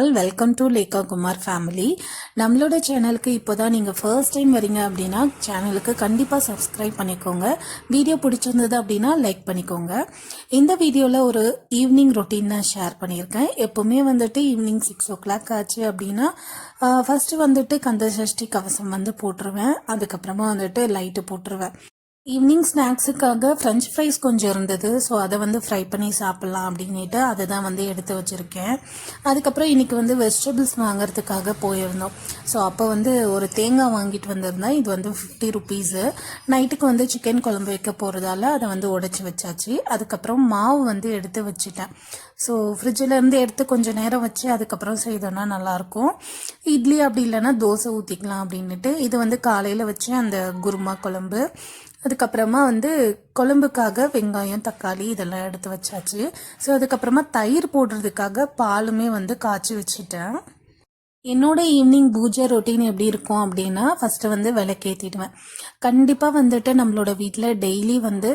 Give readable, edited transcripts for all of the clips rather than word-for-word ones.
All, welcome to Lekha Kumar family. நம்மளோட சேனலுக்கு இப்போதான் நீங்கள் ஃபர்ஸ்ட் டைம் வரீங்க அப்படின்னா சேனலுக்கு கண்டிப்பாக சப்ஸ்கிரைப் பண்ணிக்கோங்க. வீடியோ பிடிச்சிருந்தது அப்படின்னா லைக் பண்ணிக்கோங்க. இந்த வீடியோவில் ஒரு ஈவினிங் ரொட்டீன் தான் ஷேர் பண்ணியிருக்கேன். எப்போவுமே வந்துட்டு ஈவினிங் 6 o'clock ஆச்சு அப்படின்னா ஃபஸ்ட்டு வந்துட்டு கந்த சஷ்டி கவசம் வந்து போட்டுருவேன். அதுக்கப்புறமா வந்துட்டு லைட்டு போட்டுருவேன். ஈவினிங் ஸ்நாக்ஸுக்காக ஃப்ரெஞ்ச் ஃப்ரைஸ் கொஞ்சம் இருந்தது. ஸோ அதை வந்து ஃப்ரை பண்ணி சாப்பிட்லாம் அப்படின்ட்டு அதை தான் வந்து எடுத்து வச்சுருக்கேன். அதுக்கப்புறம் இன்றைக்கி வந்து வெஜிடபிள்ஸ் வாங்கிறதுக்காக போயிருந்தோம். ஸோ அப்போ வந்து ஒரு தேங்காய் வாங்கிட்டு வந்திருந்தேன். இது வந்து 50 rupees. நைட்டுக்கு வந்து சிக்கன் குழம்பு வைக்க போகிறதால அதை வந்து உடைச்சி வச்சாச்சு. அதுக்கப்புறம் மாவு வந்து எடுத்து வச்சுட்டேன். ஸோ ஃப்ரிட்ஜிலேருந்து எடுத்து கொஞ்சம் நேரம் வச்சு அதுக்கப்புறம் செய்தோன்னா நல்லாயிருக்கும். இட்லி அப்படி இல்லைன்னா தோசை ஊற்றிக்கலாம் அப்படின்ட்டு இது வந்து காலையில் வச்சு அந்த குருமா குழம்பு. அதுக்கப்புறமா வந்து குழம்புக்காக வெங்காயம் தக்காளி இதெல்லாம் எடுத்து வச்சாச்சு. ஸோ அதுக்கப்புறமா தயிர் போடுறதுக்காக பாலுமே வந்து காய்ச்சி வச்சுட்டேன். என்னோட ஈவினிங் பூஜை ரொட்டீன் எப்படி இருக்கும் அப்படின்னா ஃபஸ்ட்டு வந்து விளக்கேற்றிடுவேன். கண்டிப்பாக வந்துட்டு நம்மளோட வீட்டில் டெய்லி வந்து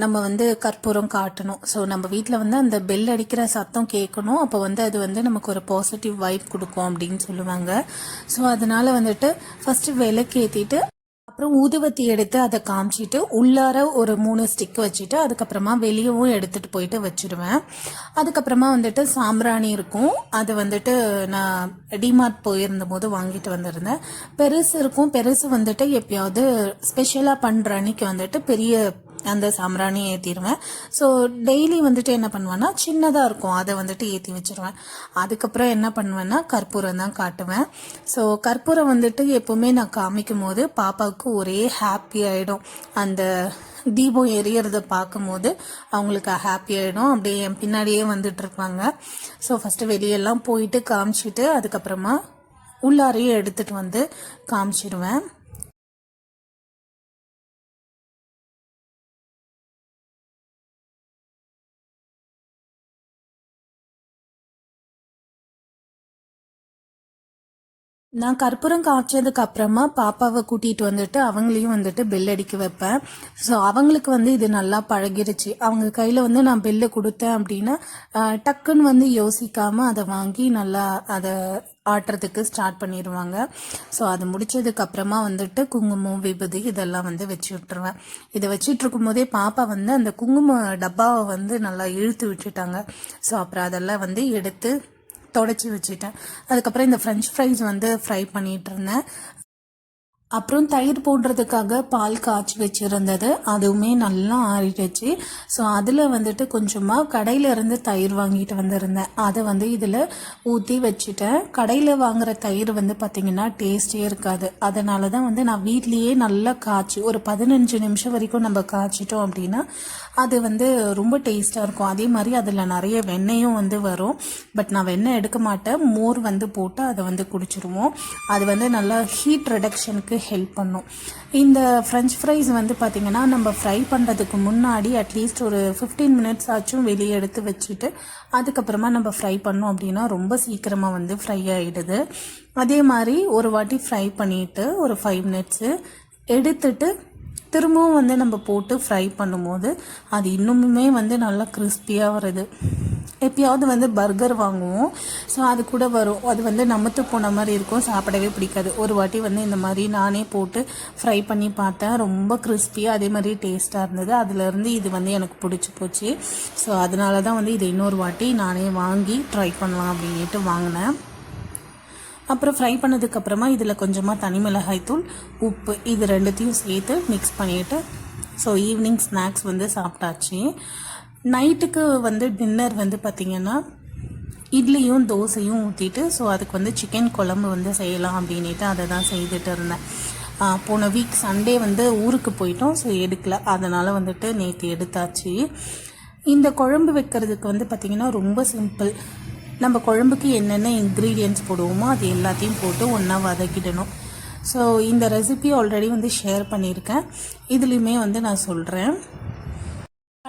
நம்ம வந்து கற்பூரம் காட்டணும். ஸோ நம்ம வீட்டில் வந்து அந்த பெல் அடிக்கிற சத்தம் கேட்கணும். அப்போ வந்து அது வந்து நமக்கு ஒரு பாசிட்டிவ் வைப் கொடுக்கும் அப்படின்னு சொல்லுவாங்க. ஸோ அதனால வந்துட்டு ஃபஸ்ட்டு விளக்கேற்றிட்டு அப்புறம் ஊதுவத்தி எடுத்து அதை காமிச்சிட்டு உள்ளார ஒரு 3 ஸ்டிக் வச்சுட்டு அதுக்கப்புறமா வெளியவும் எடுத்துகிட்டு போயிட்டு வச்சுடுவேன். அதுக்கப்புறமா வந்துட்டு சாம்பிராணி இருக்கும். அது வந்துட்டு நான் டிமார்ட் போயிருந்த போது வாங்கிட்டு வந்திருந்தேன். பெருசு இருக்கும். பெருசு வந்துட்டு எப்பயாவது ஸ்பெஷலாக பண்ணுற அன்னைக்கு வந்துட்டு பெரிய அந்த சாம்பிராணி ஏற்றிடுவேன். ஸோ டெய்லி வந்துட்டு என்ன பண்ணுவேன்னா சின்னதாக இருக்கும் அதை வந்துட்டு ஏற்றி வச்சுருவேன். அதுக்கப்புறம் என்ன பண்ணுவேன்னா கற்பூரம் தான் காட்டுவேன். ஸோ கற்பூரம் வந்துட்டு எப்போவுமே நான் காமிக்கும் போது பாப்பாவுக்கு ஒரே ஹாப்பி ஆகிடும். அந்த தீபம் எரியறதை பார்க்கும்போது அவங்களுக்கு ஹாப்பி ஆகிடும். அப்படியே என் பின்னாடியே வந்துட்டு இருப்பாங்க. ஸோ ஃபஸ்ட்டு வெளியெல்லாம் போயிட்டு காமிச்சிட்டு அதுக்கப்புறமா உள்ளாரையும் எடுத்துகிட்டு வந்து காமிச்சிடுவேன். நான் கற்பூரம் காய்ச்சதுக்கு அப்புறமா பாப்பாவை கூட்டிகிட்டு வந்துட்டு அவங்களையும் வந்துட்டு பெல் அடிக்க வைப்பேன். ஸோ அவங்களுக்கு வந்து இது நல்லா பழகிருச்சு. அவங்க கையில் வந்து நான் பெல்லு கொடுத்தேன் அப்படின்னா டக்குன்னு வந்து யோசிக்காமல் அதை வாங்கி நல்லா அதை ஆட்டுறதுக்கு ஸ்டார்ட் பண்ணிடுவாங்க. ஸோ அது முடிச்சதுக்கு அப்புறமா வந்துட்டு குங்குமம் விபூதி இதெல்லாம் வந்து வச்சு விட்டுருவேன். இதை வச்சுட்டு இருக்கும்போதே பாப்பா வந்து அந்த குங்கும டப்பாவை வந்து நல்லா இழுத்து விட்டுட்டாங்க. ஸோ அப்புறம் அதெல்லாம் வந்து எடுத்து தொடச்சி வச்சுட்டேன். அதுக்கப்புறம் இந்த ஃப்ரெஞ்ச் ஃப்ரைஸ் வந்து ஃப்ரை பண்ணிட்டு இருந்தேன். அப்புறம் தயிர் போடுறதுக்காக பால் காய்ச்சி வச்சுருந்தது அதுவுமே நல்லா ஆறிடுச்சு. ஸோ அதில் வந்துட்டு கொஞ்சமாக கடையிலேருந்து தயிர் வாங்கிட்டு வந்திருந்தேன். அதை வந்து இதில் ஊற்றி வச்சுட்டேன். கடையில் வாங்குகிற தயிர் வந்து பார்த்திங்கன்னா டேஸ்டே இருக்காது. அதனால தான் வந்து நான் வீட்லேயே நல்லா காய்ச்சி ஒரு 15 நிமிஷம் வரைக்கும் நம்ம காய்ச்சிட்டோம் அப்படின்னா அது வந்து ரொம்ப டேஸ்ட்டாக இருக்கும். அதே மாதிரி அதில் நிறைய வெண்ணெயும் வந்து வரும். பட் நான் வெண்ணெய் எடுக்க மாட்டேன். மோர் வந்து போட்டு அதை வந்து குடிச்சிருவோம். அது வந்து நல்லா ஹீட் ரிடக்ஷனுக்கு ஹெல்ப் பண்ணும். இந்த ஃப்ரெஞ்ச் ஃப்ரைஸ் வந்து பார்த்திங்கன்னா நம்ம ஃப்ரை பண்ணுறதுக்கு முன்னாடி அட்லீஸ்ட் ஒரு 15 minutes ஆச்சும் வெளியே எடுத்து வச்சுட்டு அதுக்கப்புறமா நம்ம ஃப்ரை பண்ணோம் அப்படின்னா ரொம்ப சீக்கிரமாக வந்து ஃப்ரை ஆகிடுது. அதே மாதிரி ஒரு வாட்டி ஃப்ரை பண்ணிவிட்டு ஒரு 5 minutes எடுத்துட்டு திரும்பவும் வந்து நம்ம போட்டு ஃப்ரை பண்ணும்போது அது இன்னுமே வந்து நல்லா கிறிஸ்பியாக வருது. எப்பயாவது வந்து பர்கர் வாங்குவோம். ஸோ அது கூட வரும். அது வந்து நமத்து போன மாதிரி இருக்கும். சாப்பிடவே பிடிக்காது. ஒரு வாட்டி வந்து இந்த மாதிரி நானே போட்டு ஃப்ரை பண்ணி பார்த்தேன். ரொம்ப கிறிஸ்பியாக அதே மாதிரி டேஸ்ட்டாக இருந்தது. அதுலேருந்து இது வந்து எனக்கு பிடிச்சி போச்சு. ஸோ அதனால தான் வந்து இது இன்னொரு வாட்டி நானே வாங்கி ட்ரை பண்ணலாம் அப்படின்ட்டு வாங்கினேன். அப்புறம் ஃப்ரை பண்ணதுக்கப்புறமா இதில் கொஞ்சமாக தனி மிளகாய் தூள் உப்பு இது ரெண்டுத்தையும் சேர்த்து மிக்ஸ் பண்ணிவிட்டு ஸோ ஈவினிங் ஸ்நாக்ஸ் வந்து சாப்பிட்டாச்சு. நைட்டுக்கு வந்து டின்னர் வந்து பார்த்திங்கன்னா இட்லியும் தோசையும் ஊற்றிட்டு ஸோ அதுக்கு வந்து சிக்கன் குழம்பு வந்து செய்யலாம் அப்படின்ட்டு அதை தான் செய்துட்டு இருந்தேன். போன வீக் சண்டே வந்து ஊருக்கு போயிட்டோம். ஸோ எடுக்கலை. அதனால் வந்துட்டு நேற்று எடுத்தாச்சு. இந்த குழம்பு வைக்கிறதுக்கு வந்து பார்த்திங்கன்னா ரொம்ப சிம்பிள். நம்ம குழம்புக்கு என்னென்ன இன்க்ரீடியன்ட்ஸ் போடுவோமோ அது எல்லாத்தையும் போட்டு ஒன்றா வதக்கிடணும். ஸோ இந்த ரெசிபி ஆல்ரெடி வந்து ஷேர் பண்ணியிருக்கேன். இதுலேயுமே வந்து நான் சொல்கிறேன்.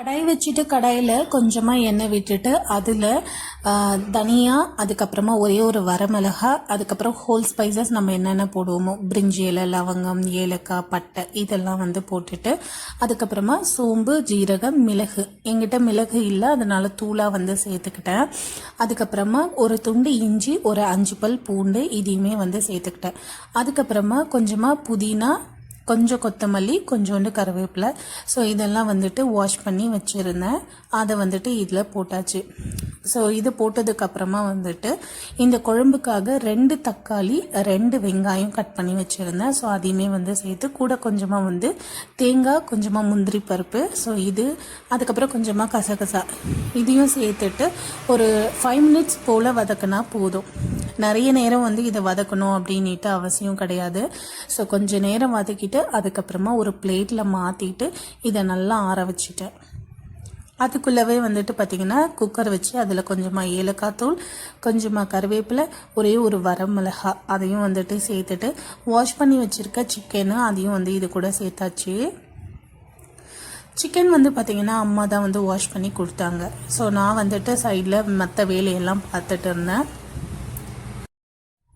கடாய் வச்சுட்டு கடாயில் கொஞ்சமாக எண்ணெய் விட்டுட்டு அதில் தனியா, அதுக்கப்புறமா ஒரே ஒரு வரமிளகா, அதுக்கப்புறம் ஹோல் ஸ்பைசஸ் நம்ம என்னென்ன போடுவோமோ பிரிஞ்சி இலை, லவங்கம், ஏலக்காய், பட்டை இதெல்லாம் வந்து போட்டுட்டு அதுக்கப்புறமா சோம்பு, ஜீரகம், மிளகு. எங்கிட்ட மிளகு இல்லை, அதனால தூளாக வந்து சேர்த்துக்கிட்டேன். அதுக்கப்புறமா ஒரு துண்டு இஞ்சி, ஒரு 5 பல் பூண்டு இதையுமே வந்து சேர்த்துக்கிட்டேன். அதுக்கப்புறமா கொஞ்சமாக புதினா, கொஞ்சம் கொத்தமல்லி, கொஞ்சோண்டு கருவேப்பிலை. ஸோ இதெல்லாம் வந்துட்டு வாஷ் பண்ணி வச்சுருந்தேன். அதை வந்துட்டு இதில் போட்டாச்சு. ஸோ இது போட்டதுக்கப்புறமா வந்துட்டு இந்த குழம்புக்காக 2 தக்காளி, 2 வெங்காயம் கட் பண்ணி வச்சுருந்தேன். ஸோ அதையுமே வந்து சேர்த்து கூட கொஞ்சமாக வந்து தேங்காய், கொஞ்சமாக முந்திரி பருப்பு, ஸோ இது, அதுக்கப்புறம் கொஞ்சமாக கசகசா இதையும் சேர்த்துட்டு ஒரு 5 மினிட்ஸ் போல் வதக்கினா போதும். நிறைய நேரம் வந்து இதை வதக்கணும் அப்படின்ட்டு அவசியம் கிடையாது. ஸோ கொஞ்சம் நேரம் வதக்கிட்டு அதுக்கப்புறமா ஒரு பிளேட்டில் மாற்றிட்டு இதை நல்லா ஆற வச்சுட்டேன். அதுக்குள்ளவே வந்துட்டு பார்த்திங்கன்னா குக்கர் வச்சு அதில் கொஞ்சமாக ஏலக்காய் தூள், கொஞ்சமாக கருவேப்பிலை, ஒரே ஒரு வரமிளகா அதையும் வந்துட்டு சேர்த்துட்டு வாஷ் பண்ணி வச்சுருக்க சிக்கனு அதையும் வந்து இது கூட சேர்த்தாச்சு. சிக்கன் வந்து பார்த்திங்கன்னா அம்மா தான் வந்து வாஷ் பண்ணி கொடுத்தாங்க. ஸோ நான் வந்துட்டு சைடில் மற்ற வேலையெல்லாம் பார்த்துட்டு இருந்தேன்.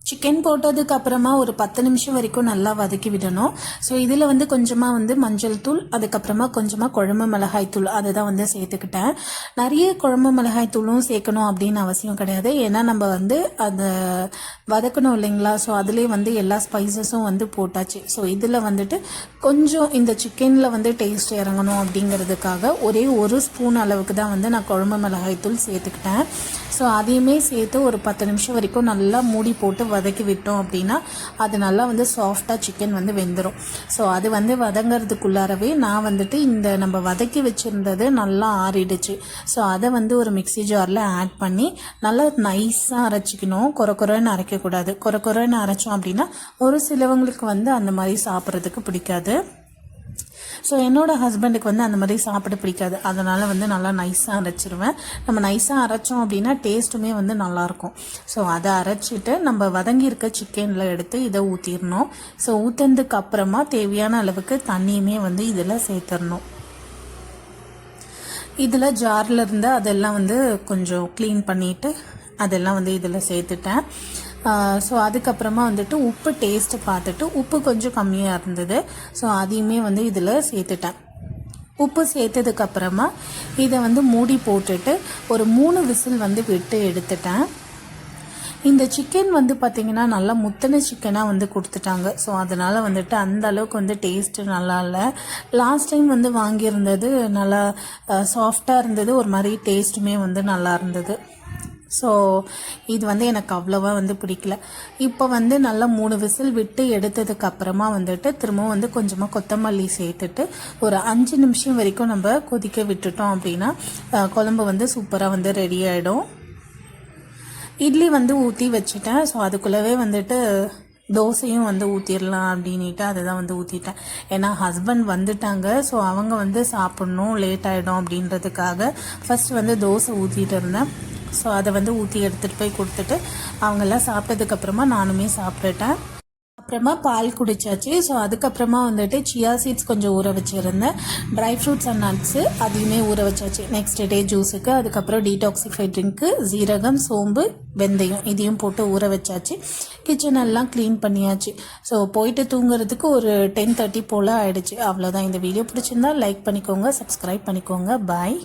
சிக்கன் போட்டதுக்கு அப்புறமா ஒரு 10 நிமிஷம் வரைக்கும் நல்லா வதக்கி விடணும். ஸோ இதில் வந்து கொஞ்சமாக வந்து மஞ்சள் தூள், அதுக்கப்புறமா கொஞ்சமாக குழம்பு மிளகாய் தூள் அதை தான் வந்து சேர்த்துக்கிட்டேன். நிறைய குழம்பு மிளகாய் தூளும் சேர்க்கணும் அப்படின்னு அவசியம் கிடையாது. ஏன்னா நம்ம வந்து அதை வதக்கணும் இல்லைங்களா. ஸோ அதுலேயே வந்து எல்லா ஸ்பைசஸும் வந்து போட்டாச்சு. ஸோ இதில் வந்துட்டு கொஞ்சம் இந்த சிக்கனில் வந்து டேஸ்ட் இறங்கணும் அப்படிங்கிறதுக்காக ஒரே 1 ஸ்பூன் அளவுக்கு தான் வந்து நான் குழம்பு மிளகாய் தூள் சேர்த்துக்கிட்டேன். ஸோ அதையுமே சேர்த்து ஒரு 10 நிமிஷம் வரைக்கும் நல்லா மூடி போட்டு வதக்கி விட்டோம் அப்படின்னா அது நல்லா வந்து சாஃப்டாக சிக்கன் வந்து வெந்துடும். ஸோ அது வந்து வதங்கிறதுக்குள்ளாரவே நான் வந்துட்டு இந்த நம்ம வதக்கி வச்சுருந்தது நல்லா ஆறிடுச்சு. ஸோ அதை வந்து ஒரு மிக்சி ஜாரில் ஆட் பண்ணி நல்லா நைஸாக அரைச்சிக்கணும். குறைன்னு அரைக்கக்கூடாது. குறைன்னு அரைச்சோம் அப்படின்னா ஒரு சிலவங்களுக்கு வந்து அந்த மாதிரி சாப்பிட்றதுக்கு பிடிக்காது. ஸோ என்னோடய ஹஸ்பண்டுக்கு வந்து அந்த மாதிரி சாப்பிட பிடிக்காது. அதனால் வந்து நல்லா நைஸாக அரைச்சிருவேன். நம்ம நைஸாக அரைச்சோம் அப்படின்னா டேஸ்ட்டுமே வந்து நல்லாயிருக்கும். ஸோ அதை அரைச்சிட்டு நம்ம வதங்கியிருக்க சிக்கனில் எடுத்து இதை ஊற்றிடணும். ஸோ ஊற்றுனதுக்கு அப்புறமா தேவையான அளவுக்கு தண்ணியுமே வந்து இதில் சேர்த்துடணும். இதில் ஜாரில் இருந்து அதெல்லாம் வந்து கொஞ்சம் க்ளீன் பண்ணிவிட்டு அதெல்லாம் வந்து இதில் சேர்த்துட்டேன். ஸோ அதுக்கப்புறமா வந்துட்டு உப்பு டேஸ்ட்டு பார்த்துட்டு உப்பு கொஞ்சம் கம்மியாக இருந்தது. ஸோ அதையுமே வந்து இதில் சேர்த்துட்டேன். உப்பு சேர்த்ததுக்கப்புறமா இதை வந்து மூடி போட்டுட்டு ஒரு 3 விசில் வந்து விட்டு எடுத்துட்டேன். இந்த சிக்கன் வந்து பார்த்திங்கன்னா நல்லா முத்தின சிக்கனாக வந்து கொடுத்துட்டாங்க. ஸோ அதனால் வந்துட்டு அந்த அளவுக்கு வந்து டேஸ்ட்டு நல்லா இல்லை. லாஸ்ட் டைம் வந்து வாங்கியிருந்தது நல்லா சாஃப்டாக இருந்தது. ஒரு மாதிரி டேஸ்ட்டுமே வந்து நல்லா இருந்தது. ஸோ இது வந்து எனக்கு அவ்வளோவா வந்து பிடிக்கல. இப்போ வந்து நல்லா 3 விசில் விட்டு எடுத்ததுக்கு அப்புறமா வந்துட்டு திரும்பவும் வந்து கொஞ்சமாக கொத்தமல்லி சேர்த்துட்டு ஒரு 5 நிமிஷம் வரைக்கும் நம்ம கொதிக்க விட்டுட்டோம் அப்படின்னா குழம்பு வந்து சூப்பராக வந்து ரெடி ஆகிடும். இட்லி வந்து ஊற்றி வச்சுட்டேன். ஸோ அதுக்குள்ளவே வந்துட்டு தோசையும் வந்து ஊற்றிடலாம் அப்படின்ட்டு அதை தான் வந்து ஊற்றிட்டேன். ஏன்னா ஹஸ்பண்ட் வந்துட்டாங்க. ஸோ அவங்க வந்து சாப்பிட்ணும், லேட் ஆகிடும் அப்படின்றதுக்காக ஃபஸ்ட் வந்து தோசை ஊற்றிட்டு இருந்தேன். ஸோ அதை வந்து ஊற்றி எடுத்துகிட்டு போய் கொடுத்துட்டு அவங்கெல்லாம் சாப்பிட்டதுக்கப்புறமா நானுமே சாப்பிட்டுட்டேன். அப்புறமா பால் குடிச்சாச்சு. ஸோ அதுக்கப்புறமா வந்துட்டு சியா சீட்ஸ் கொஞ்சம் ஊற வச்சுருந்தேன். ட்ரை ஃப்ரூட்ஸ் அண்ட் நட்ஸு அதையுமே ஊற வச்சாச்சு நெக்ஸ்ட் டே ஜூஸுக்கு. அதுக்கப்புறம் டீடாக்சிஃபை ட்ரிங்க்கு ஜீரகம், சோம்பு, வெந்தயம் இதையும் போட்டு ஊற வச்சாச்சு. கிச்சன் எல்லாம் க்ளீன் பண்ணியாச்சு. ஸோ போயிட்டு தூங்குறதுக்கு ஒரு 10:30 போல் ஆகிடுச்சு. அவ்வளோதான். இந்த வீடியோ பிடிச்சிருந்தா லைக் பண்ணிக்கோங்க, சப்ஸ்கிரைப் பண்ணிக்கோங்க. பாய்.